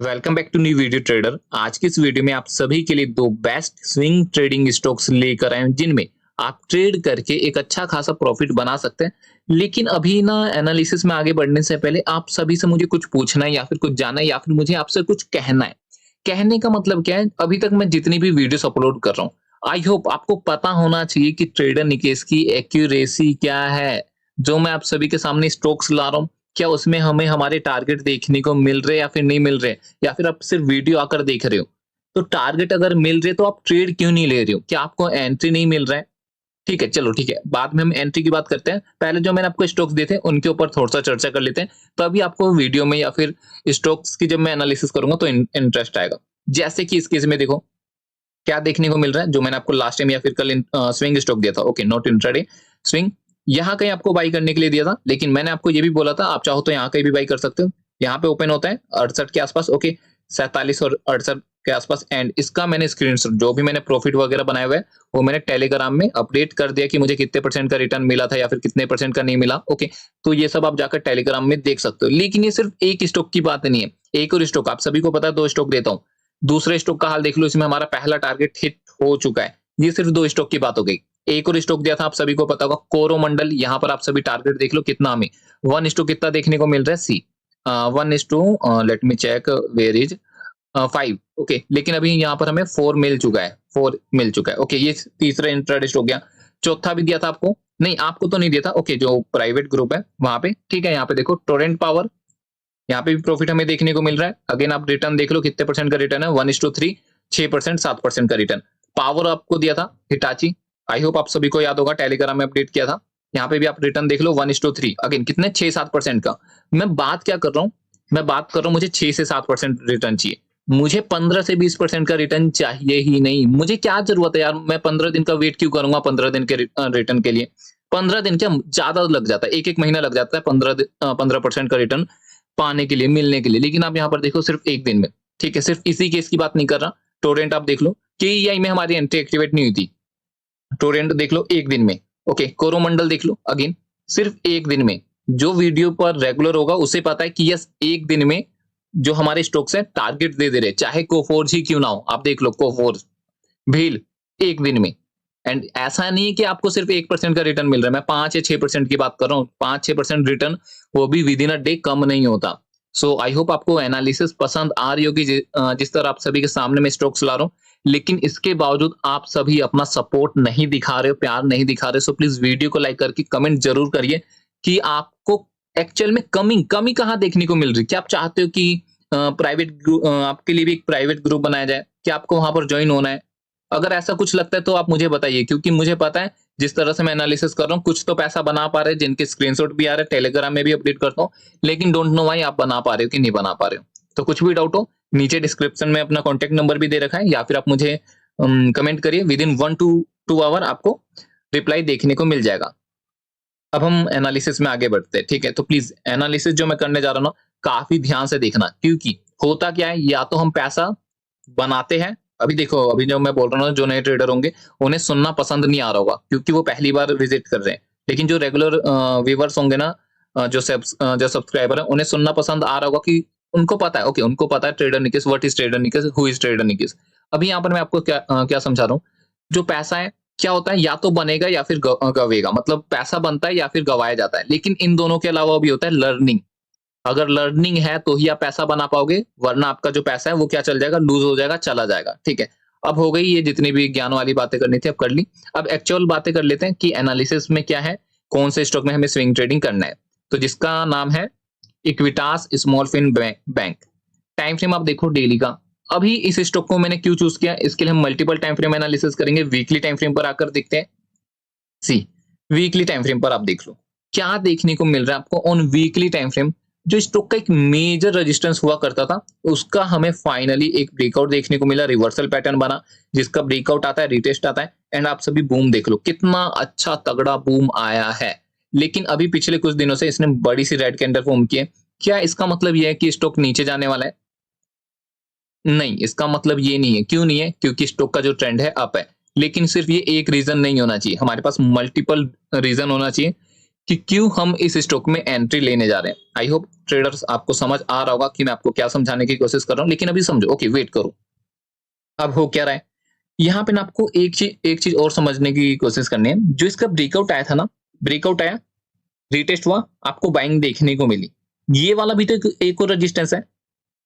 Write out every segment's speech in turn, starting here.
Welcome back to new video trader. आज की इस वीडियो में आप सभी के लिए दो बेस्ट स्विंग ट्रेडिंग स्टॉक्स लेकर आए हैं जिनमें आप ट्रेड करके एक अच्छा खासा प्रॉफिट बना सकते हैं। लेकिन अभी ना एनालिसिस में आगे बढ़ने से पहले आप सभी से मुझे कुछ पूछना है या फिर कुछ जानना है या फिर मुझे आपसे कुछ कहना है। कहने का मतलब क्या है, अभी तक मैं जितनी भी वीडियोस अपलोड कर रहा हूँ, आई होप आपको पता होना चाहिए कि ट्रेडर निकेश की एक्यूरेसी क्या है। जो मैं आप सभी के सामने स्टॉक्स ला रहा हूँ, क्या उसमें हमें हमारे टारगेट देखने को मिल रहे हैं या फिर नहीं मिल रहे, या फिर आप सिर्फ वीडियो आकर देख रहे हो। तो टारगेट अगर मिल रहे तो आप ट्रेड क्यों नहीं ले रहे हो? क्या आपको एंट्री नहीं मिल रहा है? ठीक है, चलो ठीक है, बाद में हम एंट्री की बात करते हैं। पहले जो मैंने आपको स्टॉक्स दिए थे उनके ऊपर थोड़ा-सा चर्चा कर लेते हैं। तो अभी आपको वीडियो में या फिर स्टॉक्स की जब मैं एनालिसिस करूँगा तो इंटरेस्ट आएगा। जैसे कि इस केस में देखो, क्या देखने को मिल रहा है जो मैंने आपको लास्ट टाइम या फिर कल स्विंग स्टॉक दिया था। Okay, not intraday, swing. यहाँ कहीं आपको बाई करने के लिए दिया था, लेकिन मैंने आपको ये भी बोला था आप चाहो तो यहाँ कहीं भी बाई कर सकते हो। यहाँ पे ओपन होता है 68 के आसपास। ओके, 47 और 68 के आसपास। एंड इसका मैंने स्क्रीनशॉट, जो भी मैंने प्रॉफिट वगैरह बनाया हुआ है वो मैंने टेलीग्राम में अपडेट कर दिया कि मुझे कितने परसेंट का रिटर्न मिला था या फिर कितने परसेंट का नहीं मिला। ओके, तो ये सब आप जाकर टेलीग्राम में देख सकते हो। लेकिन ये सिर्फ एक स्टॉक की बात नहीं है। एक और स्टॉक, आप सभी को पता है, दो स्टॉक देता हूँ। दूसरे स्टॉक का हाल देख लो, इसमें हमारा पहला टारगेट हिट हो चुका है। ये सिर्फ दो स्टॉक की बात हो गई। एक और स्टॉक दिया था, आप सभी को पता होगा, कोरोमंडल। यहाँ पर आप सभी टारगेट देख लो कितना हमें 1:2 कितना देखने को मिल रहा है। C 1:, let me check where is 5। Okay, लेकिन अभी यहाँ पर हमें 4 मिल चुका है। 4 मिल चुका है। ओके, ये तीसरा इंट्राडे स्टॉक गया। चौथा भी दिया था आपको, नहीं आपको तो नहीं दिया था। ओके, जो प्राइवेट ग्रुप है वहां पे, ठीक है। यहाँ पे देखो टोरेंट पावर, यहाँ पे भी प्रॉफिट हमें देखने को मिल रहा है। अगेन आप रिटर्न देख लो कितने परसेंट का रिटर्न है, 1:3, 6%, 7% का रिटर्न। पावर आपको दिया था हिटाची, आई होप आप सभी को याद होगा, टेलीग्राम में अपडेट किया था। यहाँ पे भी आप रिटर्न देख लो 1:3, अगेन कितने, 6-7% का। मैं बात क्या कर रहा हूँ, मैं बात कर रहा हूँ मुझे 6 से 7% रिटर्न चाहिए। मुझे 15 से 20% का रिटर्न चाहिए ही नहीं। मुझे क्या जरूरत है यार, मैं 15 दिन का वेट क्यों करूंगा 15 दिन के रिटर्न के लिए। 15 दिन क्या ज्यादा लग जाता है, एक एक महीना लग जाता है 15% का रिटर्न पाने के लिए, मिलने के लिए। लेकिन आप यहाँ पर देखो सिर्फ एक दिन में, ठीक है। सिर्फ इसी केस की बात नहीं कर रहा। टोरेंट आप देख लो, केईआई में हमारी एंट्री एक्टिवेट नहीं हुई थी। टोरेंट देख लो एक दिन में। ओके, कोरोमंडल देख लो, अगेन सिर्फ एक दिन में। जो वीडियो पर रेगुलर होगा उसे पता है कि यस, एक दिन में जो हमारे स्टॉक्स हैं टारगेट दे रहे, चाहे कोफोर्ज ही क्यों ना हो। आप देख लो कोफोर्ज, भील, एक दिन में। एंड ऐसा नहीं है कि आपको सिर्फ 1% का रिटर्न मिल रहा है, मैं 5 या 6% की बात कर रहा हूँ। 5-6% रिटर्न, वो भी विद इन अ डे, कम नहीं होता। सो आई होप आपको एनालिसिस पसंद आ रही होगी, जिस तरह आप सभी के सामने मैं स्टॉक्स ला रहा हूँ। लेकिन इसके बावजूद आप सभी अपना सपोर्ट नहीं दिखा रहे हो, प्यार नहीं दिखा रहे। सो प्लीज वीडियो को लाइक करके कमेंट जरूर करिए कि आपको एक्चुअल में कमी कमी कहाँ देखने को मिल रही है। क्या आप चाहते हो कि प्राइवेट आपके लिए भी एक प्राइवेट ग्रुप बनाया जाए? क्या आपको वहां पर ज्वाइन होना है? अगर ऐसा कुछ लगता है तो आप मुझे बताइए, क्योंकि मुझे पता है जिस तरह से मैं एनालिसिस कर रहा हूँ, कुछ तो पैसा बना पा रहे हैं जिनके स्क्रीनशॉट भी आ रहे हैं, टेलीग्राम में भी अपडेट करता हूँ। लेकिन डोंट नो व्हाई आप बना पा रहे हो कि नहीं बना पा रहे हो। तो कुछ भी डाउट हो, नीचे डिस्क्रिप्शन में अपना कॉन्टेक्ट नंबर भी दे रखा है, या फिर आप मुझे कमेंट करिए। विद इन 1 to 2 आवर आपको रिप्लाई देखने को मिल जाएगा। अब हम एनालिसिस में आगे बढ़ते हैं, ठीक है। तो प्लीज एनालिसिस जो मैं करने जा रहा हूँ ना, काफी ध्यान से देखना, क्योंकि होता क्या है, या तो हम पैसा बनाते हैं। अभी देखो, अभी जो मैं बोल रहा हूँ ना, जो नए ट्रेडर होंगे उन्हें सुनना पसंद नहीं आ रहा होगा, क्योंकि वो पहली बार विजिट कर रहे हैं। लेकिन जो रेगुलर व्यूवर्स होंगे ना, जो सब्सक्राइबर है, उन्हें सुनना पसंद आ रहा होगा कि उनको पता है। ओके, उनको पता है trader Nikesh, what is trader Nikesh, who is trader Nikesh. अभी यहाँ पर मैं आपको क्या समझा रहा हूँ। जो पैसा है, क्या होता है, या तो बनेगा या फिर गवेगा। मतलब पैसा बनता है या फिर गवाया जाता है। लेकिन इन दोनों के अलावा भी होता है लर्निंग। अगर लर्निंग है तो ही आप पैसा बना पाओगे, वरना आपका जो पैसा है वो क्या, चल जाएगा, लूज हो जाएगा, चला जाएगा। ठीक है। अब हो गई ये जितनी भी ज्ञान वाली बातें करनी थी, अब कर ली। अब एक्चुअल बातें कर लेते हैं कि एनालिसिस में क्या है, कौन से स्टॉक में हमें स्विंग ट्रेडिंग करना है। तो जिसका नाम है Equitas small fin bank. Time frame आप देखो डेली का। अभी इस स्टॉक को मैंने क्यों चूज किया, इसके लिए हम मल्टीपल टाइम फ्रेम एनालिसिस करेंगे। वीकली टाइम फ्रेम पर आकर देखते हैं। सी, वीकली टाइम फ्रेम पर आप देख लो क्या देखने को मिल रहा है आपको ऑन वीकली टाइम फ्रेम। जो स्टॉक का एक मेजर रेजिस्टेंस हुआ करता था, उसका हमें फाइनली एक ब्रेकआउट देखने को मिला, रिवर्सल पैटर्न बना, जिसका ब्रेकआउट आता है, रिटेस्ट आता है। एंड आप सभी बूम देख लो, कितना अच्छा तगड़ा बूम आया है। लेकिन अभी पिछले कुछ दिनों से इसने बड़ी सी रेड कैंडल फॉर्म की है। क्या इसका मतलब यह है कि स्टॉक नीचे जाने वाला है? नहीं, इसका मतलब ये नहीं है। क्यों नहीं है? क्योंकि स्टॉक का जो ट्रेंड है अप है। लेकिन सिर्फ ये एक रीजन नहीं होना चाहिए, हमारे पास मल्टीपल रीजन होना चाहिए कि क्यों हम इस स्टॉक में एंट्री लेने जा रहे हैं। आई होप ट्रेडर्स आपको समझ आ रहा होगा कि मैं आपको क्या समझाने की कोशिश कर रहा हूँ, लेकिन अभी समझो। ओके, वेट करो। अब हो क्या रहा है, यहाँ पे ना आपको एक चीज और समझने की कोशिश करनी है। जो इसका ब्रेकआउट आया था ना, ब्रेकआउट आया, रीटेस्ट हुआ, आपको बाइंग देखने को मिली। ये वाला भी तो एक और रेजिस्टेंस है।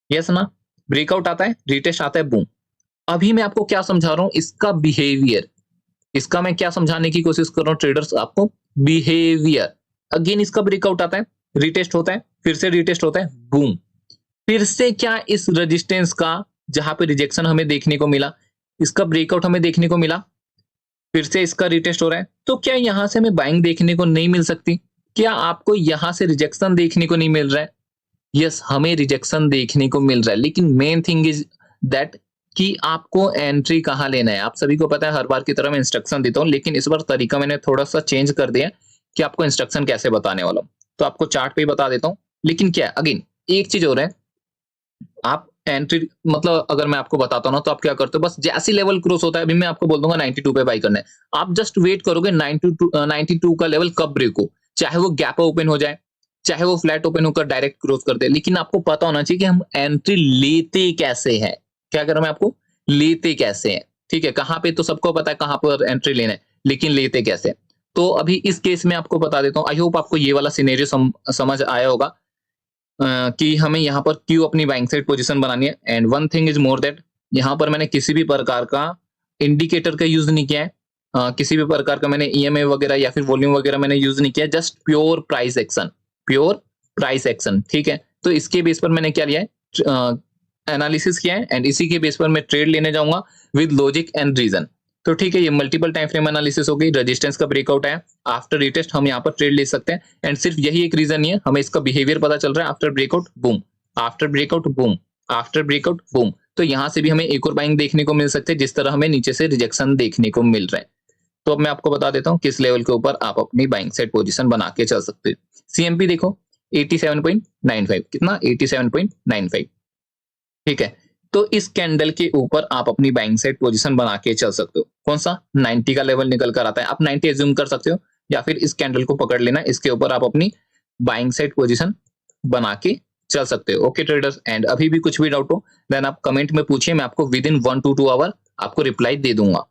यस ना, ब्रेकआउट आता है, रीटेस्ट आता है, बूम। अभी मैं आपको क्या समझा रहा हूँ, इसका बिहेवियर। इसका मैं क्या समझाने की कोशिश कर रहा हूँ ट्रेडर्स आपको, बिहेवियर। अगेन इसका ब्रेकआउट आता है, रीटेस्ट होता है, फिर से रीटेस्ट होता है, बूम। फिर से क्या इस रेजिस्टेंस का, जहां पे रिजेक्शन हमें देखने को मिला, इसका ब्रेकआउट हमें देखने को मिला, फिर से इसका रिटेस्ट हो रहा है। तो क्या यहां से हमें बाइंग देखने को नहीं मिल सकती? क्या आपको यहां से रिजेक्शन देखने को नहीं मिल रहा है? यस, हमें रिजेक्शन देखने को मिल रहा है, लेकिन मेन थिंग इज दैट कि आपको एंट्री कहाँ लेना है। आप सभी को पता है, हर बार की तरह मैं इंस्ट्रक्शन देता हूँ, लेकिन इस बार तरीका मैंने थोड़ा सा चेंज कर दिया कि आपको इंस्ट्रक्शन कैसे बताने वाला हूँ। तो आपको चार्ट पे ही बता देता हूँ, लेकिन क्या अगेन एक चीज और है। आप एंट्री मतलब अगर मैं आपको बताता हूँ ना, तो आप क्या करते हो, बस जैसी लेवल क्रॉस होता है, अभी मैं आपको बोल दूंगा 92 पे बाई करना है, आप जस्ट वेट करोगे 92 का लेवल कब ब्रेक हो, चाहे वो गैप ओपन हो जाए, चाहे वो फ्लैट ओपन होकर डायरेक्ट क्रॉस कर दे। लेकिन आपको पता होना चाहिए कि हम एंट्री लेते कैसे हैं। क्या कर रहा मैं आपको, लेते कैसे हैं। ठीक है, कहाँ पे तो सबको पता है कहाँ पर एंट्री लेना है, लेकिन लेते कैसे। तो अभी इस केस में आपको बता देता हूँ। आई होप आपको ये वाला सिनेरियो समझ आया होगा कि हमें यहाँ पर क्यों अपनी बाइंग साइड पोजीशन बनानी है। And one thing is more that, यहाँ पर मैंने किसी भी प्रकार का इंडिकेटर का यूज नहीं किया है। किसी भी प्रकार का मैंने ईएमए वगैरह या फिर वॉल्यूम वगैरह मैंने यूज नहीं किया, just pure price action, pure price action. ठीक है, तो इसके बेस पर मैंने क्या लिया है, एनालिसिस किया है, एंड इसी के बेस पर मैं ट्रेड लेने जाऊंगा विद लॉजिक एंड रीजन। तो ठीक है, ये मल्टीपल टाइम फ्रेम एनालिसिस हो गई, रेजिस्टेंस का ब्रेकआउट है, आफ्टर रिटेस्ट हम यहाँ पर ट्रेड ले सकते हैं। एंड सिर्फ यही एक रीजन नहीं है, हमें इसका बिहेवियर पता चल रहा है, after breakout boom, after breakout boom, after breakout boom. तो यहाँ से भी हमें एक और बाइंग देखने को मिल सकते हैं, जिस तरह हमें नीचे से रिजेक्शन देखने को मिल रहा है। तो अब मैं आपको बता देता हूँ किस लेवल के ऊपर आप अपनी बाइंग साइड पोजीशन बना के चल सकते हो। सीएमपी देखो 87.95, कितना 87.95। ठीक है, तो इस कैंडल के ऊपर आप अपनी बाइंग साइड पोजीशन बना के चल सकते हो। कौन सा, 90 का लेवल निकल कर आता है, आप 90 एज्यूम कर सकते हो, या फिर इस कैंडल को पकड़ लेना, इसके ऊपर आप अपनी बाइंग साइड पोजीशन बना के चल सकते हो। ओके ट्रेडर्स, एंड अभी भी कुछ भी डाउट हो देन आप कमेंट में पूछिए, मैं आपको विद इन 1 to 2 आवर आपको रिप्लाई दे दूंगा।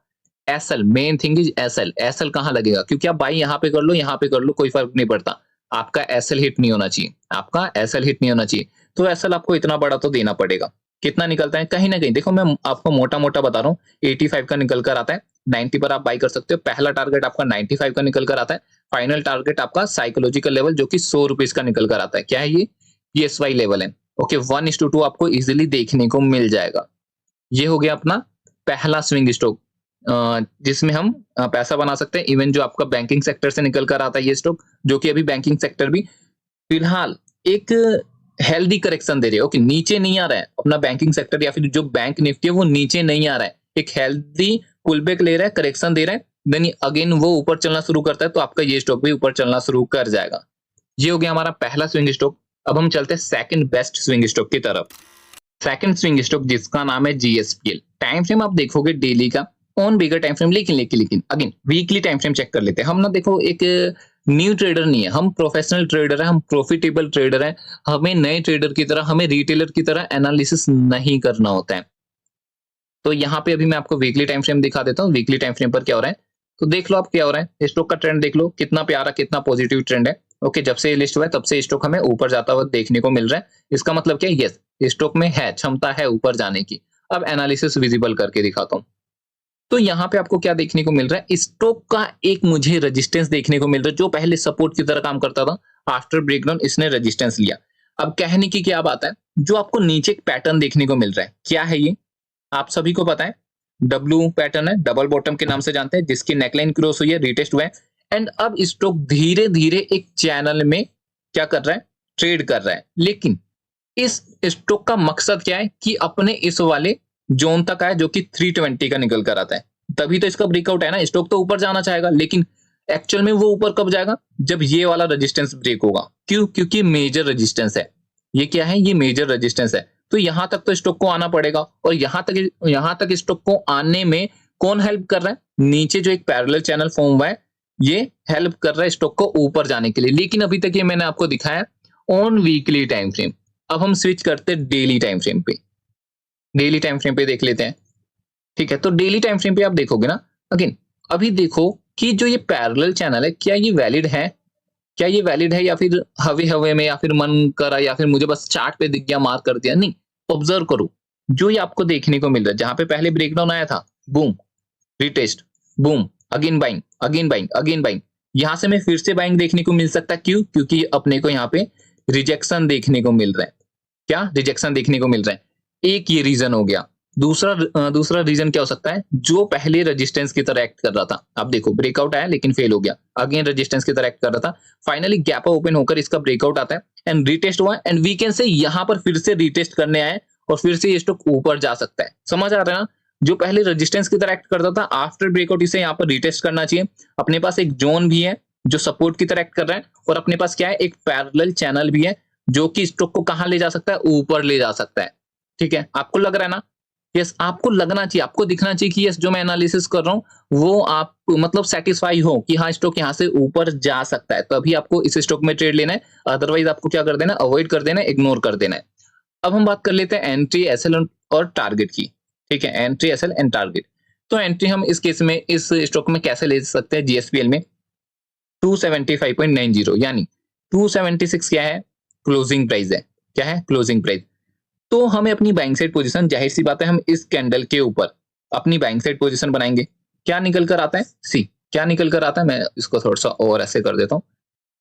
SL, main thing is SL. SL कहाँ लगेगा, क्योंकि आप बाई यहाँ पे कर लो, यहाँ पे कर लो, कोई फर्क नहीं पड़ता, आपका एसएल हिट नहीं होना चाहिए, आपका एसएल हिट नहीं होना चाहिए। तो एसएल आपको इतना बड़ा तो देना पड़ेगा। कितना निकलता है, कहीं ना कहीं देखो, मैं आपको मोटा मोटा बता रहा हूँ, 85 का निकल कर आता है, 90 पर आप बाई कर सकते हो। पहला टारगेट आपका 95 का निकल कर आता है, फाइनल टारगेट आपका साइकोलॉजिकल लेवल जो कि 100 रुपीज का निकल कर आता है। क्या है ये, PSY लेवल है। ओके, 1:2 आपको इजिली देखने को मिल जाएगा। ये हो गया अपना पहला स्विंग स्टॉक, जिसमें हम पैसा बना सकते हैं। इवन जो आपका बैंकिंग सेक्टर से निकल कर आता है ये स्टॉक, जो कि अभी बैंकिंग सेक्टर भी फिलहाल एक हेल्दी करेक्शन दे रही है। ओके, नीचे नहीं आ रहा है अपना बैंकिंग सेक्टर, या फिर जो बैंक निफ्टी है वो नीचे नहीं आ रहा है, एक हेल्दी पुलबैक ले रहा है, करेक्शन दे रहा है, देन अगेन वो ऊपर चलना शुरू करता है, तो आपका ये स्टॉक भी ऊपर चलना शुरू कर जाएगा। ये हो गया हमारा पहला स्विंग स्टॉक। अब हम चलते हैं सेकंड बेस्ट स्विंग स्टॉक की तरफ। सेकंड स्विंग स्टॉक जिसका नाम है GSPL। टाइम फ्रेम आप देखोगे डेली का, ऑन बिगर टाइम फ्रेम, लेकिन again weekly time frame check कर लेते हैं हम ना। देखो, एक न्यू ट्रेडर नहीं है, हम प्रोफेशनल ट्रेडर है, हम प्रॉफिटेबल ट्रेडर है। हमें नए ट्रेडर की तरह, हमें रिटेलर की तरह एनालिसिस नहीं करना होता है। तो यहाँ पे अभी मैं आपको वीकली टाइम फ्रेम दिखा देता हूँ। वीकली टाइम फ्रेम पर क्या हो रहा है, तो देख लो आप क्या हो रहा है। स्टॉक का ट्रेंड देख लो, कितना प्यारा, कितना पॉजिटिव ट्रेंड है। ओके, जब से ये लिस्ट हुआ है तब से स्टॉक हमें ऊपर जाता हुआ देखने को मिल रहा है। इसका मतलब क्या है, यस, स्टॉक में है, क्षमता है ऊपर जाने की। अब एनालिसिस विजिबल करके दिखाता हूँ। तो यहाँ पे आपको क्या देखने को मिल रहा है, स्टॉक का एक मुझे रेजिस्टेंस देखने को मिल रहा है, जो पहले सपोर्ट की तरह काम करता था, आफ्टर ब्रेकडाउन इसने रेजिस्टेंस लिया। अब कहने की क्या बात है, जो आपको नीचे एक पैटर्न देखने को मिल रहा है, क्या है ये, आप सभी को पता है, डब्ल्यू पैटर्न है, डबल बॉटम के नाम से जानते हैं, जिसकी नेकलाइन क्रॉस हुई है, रिटेस्ट हुआ है, एंड अब स्टॉक धीरे धीरे एक चैनल में क्या कर रहा है, ट्रेड कर रहा है। लेकिन इस स्टॉक का मकसद क्या है कि अपने इस वाले जोन तक आए, जो कि 320 का निकल कर आता है, तभी तो इसका ब्रेकआउट है ना। स्टॉक तो ऊपर जाना चाहेगा, लेकिन एक्चुअल में वो ऊपर कब जाएगा, जब ये वाला रेजिस्टेंस ब्रेक होगा। क्यों, क्योंकि मेजर रेजिस्टेंस है। ये क्या है, ये मेजर रेजिस्टेंस है। तो यहां तक तो स्टॉक को आना पड़ेगा, और यहां तक स्टॉक को आने में कौन हेल्प कर रहा है, नीचे जो एक पैरेलल चैनल फॉर्म हुआ है, ये हेल्प कर रहा है स्टॉक को ऊपर जाने के लिए, लेकिन अभी तक ये मैंने आपको दिखाया ऑन वीकली टाइम फ्रेम। अब हम स्विच करते हैं डेली टाइम फ्रेम पे। डेली टाइम फ्रेम पे देख लेते हैं। ठीक है, तो डेली टाइम फ्रेम पे आप देखोगे ना, अगेन अभी देखो कि जो ये पैरेलल चैनल है, क्या ये वैलिड है? क्या ये वैलिड है या फिर हवे हवे में, या फिर मन करा, या फिर मुझे बस चार्ट पे दिख गया मार्क कर दिया? नहीं, ऑब्जर्व करो जो ये आपको देखने को मिल रहा है। जहां पे पहले ब्रेकडाउन आया था, boom, retest, boom, again buying, again buying, again buying, यहां से मैं फिर से बाइंग देखने को मिल सकता है। क्यों? क्योंकि अपने को यहाँ पे रिजेक्शन देखने को मिल रहा है। क्या रिजेक्शन देखने को मिल रहा है? एक ये रीजन हो गया। दूसरा रीजन क्या हो सकता है? जो पहले रेजिस्टेंस की तरह एक्ट कर रहा था, अब देखो ब्रेकआउट आया लेकिन फेल हो गया, अगेन रेजिस्टेंस की तरह एक्ट कर रहा था, फाइनली गैप ओपन होकर इसका ब्रेकआउट आता है एंड रीटेस्ट हुआ, एंड वीकेंड से यहां पर फिर से रीटेस्ट करने आए और फिर से ये स्टॉक ऊपर जा सकता है। समझ आ रहा है ना? जो पहले रेजिस्टेंस की तरह एक्ट करता था, आफ्टर ब्रेकआउट इसे यहाँ पर रीटेस्ट करना चाहिए। अपने पास एक जोन भी है जो सपोर्ट की तरह एक्ट कर रहा है, और अपने पास क्या है, एक पैरेलल चैनल भी है जो कि स्टॉक को कहां ले जा सकता है? ऊपर ले जा सकता है। ठीक है, आपको लग रहा है ना? यस, आपको लगना चाहिए, आपको दिखना चाहिए कि यस जो मैं एनालिसिस कर रहा हूं वो आप मतलब सेटिस्फाई हो कि हाँ स्टॉक यहां से ऊपर जा सकता है, तभी आपको इस स्टॉक में ट्रेड लेना है। अदरवाइज आपको क्या कर देना? अवॉइड कर देना है, इग्नोर कर देना है। अब हम बात कर लेते हैं एंट्री, एसएल और टारगेट की। ठीक है, एंट्री, एसएल एंड टारगेट। तो एंट्री हम इस केस में इस स्टॉक में कैसे ले सकते हैं? जीएसपीएल में 275.90, यानी 276 क्या है? क्लोजिंग प्राइस है। क्या है? Closing price. तो हमें अपनी बाइंग साइड पोजीशन, जाहिर सी बात है, हम इस कैंडल के ऊपर अपनी बाइंग साइड पोजीशन बनाएंगे। क्या निकल कर आता है? सी, क्या निकल कर आता है? मैं इसको थोड़ा सा और ऐसे कर देता हूं,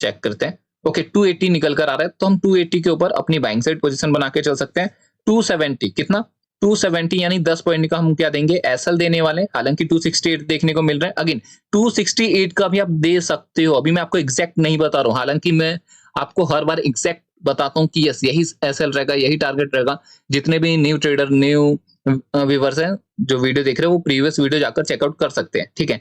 चेक करते हैं। ओके, 280 निकल कर आ रहा है, तो हम 280 के ऊपर अपनी बाइंग साइड पोजीशन बना के चल सकते हैं। 270 कितना? 270 यानी 10 पॉइंट का हम क्या देंगे? एसएल देने वाले। हालांकि 268 देखने को मिल रहा है, अगेन 268 का भी आप दे सकते हो। अभी मैं आपको एग्जैक्ट नहीं बता रहा हूं, हालांकि मैं आपको हर बार एग्जैक्ट बताता हूं कि यस यही एसएल रहेगा, यही टारगेट रहेगा। जितने भी न्यू ट्रेडर, न्यू व्यूअर्स हैं जो वीडियो देख रहे हैं, वो प्रीवियस वीडियो जाकर चेकआउट कर सकते हैं। ठीक है,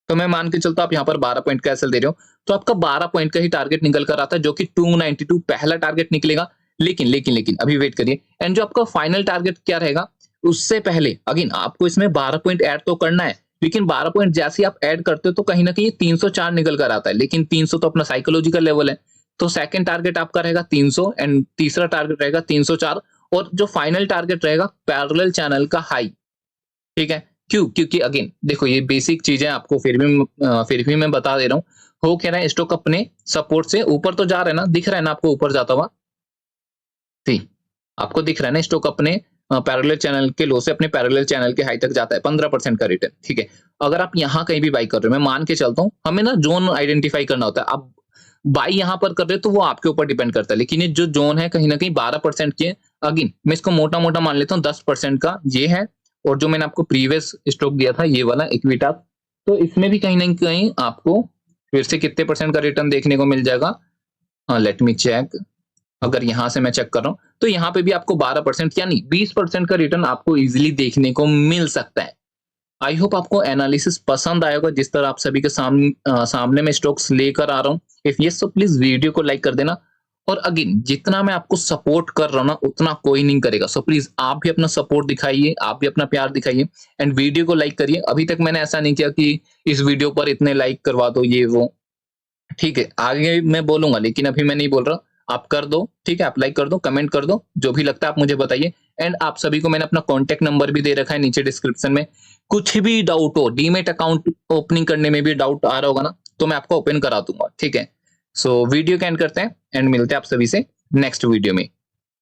तो मैं मान के चलता हूं आप यहाँ पर 12 पॉइंट का एसएल दे रहे हो, तो आपका 12 पॉइंट का ही टारगेट निकल कर आता है, जो कि 292 पहला टारगेट निकलेगा। लेकिन अभी वेट करिए, एंड जो आपका फाइनल टारगेट क्या रहेगा उससे पहले, अगेन आपको इसमें 12 पॉइंट ऐड तो करना है, लेकिन 12 पॉइंट जैसे आप ऐड करते हो तो कहीं ना कहीं 304 निकल कर आता है, लेकिन 300 तो अपना साइकोलॉजिकल लेवल है। तो सेकंड टारगेट आपका रहेगा 300 एंड तीसरा टारगेट रहेगा 304, और जो फाइनल टारगेट रहेगा पैरेलल चैनल का हाई। ठीक है, क्यों? क्योंकि अगेन देखो ये बेसिक चीजें आपको फिर भी मैं बता दे रहा हूँ। हो क्या रहा है, स्टॉक अपने सपोर्ट से ऊपर तो जा रहा है ना, दिख रहा है ना आपको ऊपर जाता हुआ? सी, आपको दिख रहा है ना स्टॉक अपने पैरेलल चैनल के लो से अपने पैरेलल चैनल के हाई तक जाता है, 15% का रिटर्न। ठीक है, अगर आप यहाँ कहीं भी बाई कर रहे हो, मैं मान के चलता हूँ, हमें ना जोन आइडेंटिफाई करना होता है। आप बाई यहाँ पर कर रहे हो तो वो आपके ऊपर डिपेंड करता है, लेकिन ये जो जोन है कहीं ना कहीं 12% के, अगेन मैं इसको मोटा मोटा मान लेता हूँ 10% का ये है, और जो मैंने आपको प्रीवियस स्टॉक दिया था ये वाला इक्विटास, तो इसमें भी कहीं ना कहीं आपको फिर से कितने परसेंट का रिटर्न देखने को मिल जाएगा? Let me check. अगर यहां से मैं चेक कर रहा हूं तो यहाँ पे भी आपको 12% यानी 20% का रिटर्न आपको इजीली देखने को मिल सकता है। आई होप आपको एनालिसिस पसंद आएगा, जिस तरह आप सभी के सामने में स्टॉक्स लेकर आ रहा हूँ। इफ यस तो प्लीज वीडियो को लाइक कर देना, और अगेन जितना मैं आपको सपोर्ट कर रहा हूँ ना उतना कोई नहीं करेगा, सो प्लीज आप भी अपना सपोर्ट दिखाइए, आप भी अपना प्यार दिखाइए एंड वीडियो को लाइक करिए। अभी तक मैंने ऐसा नहीं किया कि इस वीडियो पर इतने लाइक करवा दो ये वो, ठीक है, आगे मैं बोलूंगा लेकिन अभी मैं नहीं बोल रहा। आप कर दो, ठीक है, आप लाइक कर दो, कमेंट कर दो, जो भी लगता है आप मुझे बताइए। एंड आप सभी को मैंने अपना कॉन्टेक्ट नंबर भी दे रखा है नीचे डिस्क्रिप्शन में। कुछ भी डाउट हो, डीमेट अकाउंट ओपनिंग करने में भी डाउट आ रहा होगा ना, तो मैं आपको ओपन करा दूंगा। ठीक है, सो वीडियो को एंड करते हैं एंड मिलते हैं आप सभी से नेक्स्ट वीडियो में।